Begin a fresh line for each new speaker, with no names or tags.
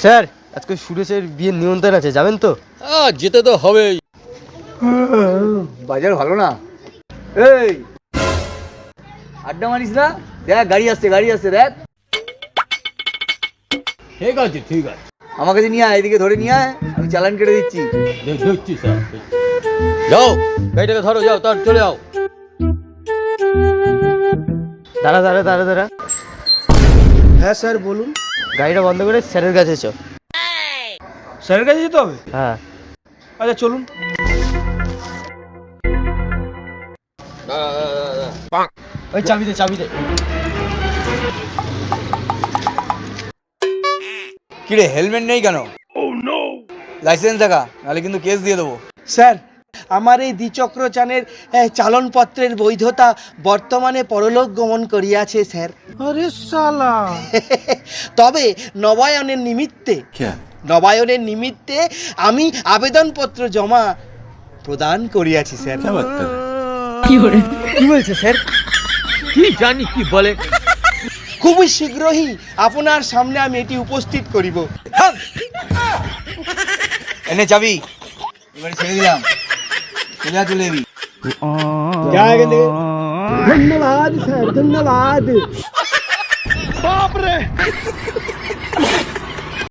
Sir আজকে সুরেশের বিয়ের নিমন্ত্রণ আছে, যাবেন তো?
যেতে তো হবেই।
বাজার ভালো না। এই আড্ডা মারিস না, দেখ গাড়ি আসছে দেখ।
ঠিক আছে ঠিক আছে,
আমার কাছে নিয়ে আয়, এদিকে ধরে নিয়ে আয়, আমি চালান কেটে দিচ্ছি।
দেখছি স্যার। যাও গাড়িটাকে ধরো, যাও তার চলে যাও।
দাঁড়া দাঁড়া দাঁড়া দাঁড়া,
হ্যাঁ স্যার বলুন।
গাড়িটা বন্ধ করে স্যারের কাছে চ।
স্যারের কাছে যেতে হবে?
হ্যাঁ।
আচ্ছা চলুন।
ওই চাবি দে চাবি দে।
কিরে হেলমেট নেই কেন? লাইসেন্স দেখা, নাহলে কিন্তু কেস দিয়ে দেবো।
স্যার আমার এই দ্বিচক্রযানের চালনপত্রের বৈধতা বর্তমানে পরলোক গমন করিয়াছে স্যার। আরে শালা তবে নবায়নের নিমিত্তে আমি আবেদনপত্র জমা প্রদান করিয়াছি স্যার।
কি বলছে স্যার?
কি জানি কি বলে।
খুবই শীঘ্রই আপনার সামনে আমি এটি উপস্থিত করিব।
এনে চাবি, এবারে ছেড়ে দিলাম, চলে চলে যাবি।
ধন্যবাদ স্যার, ধন্যবাদ। বাপরে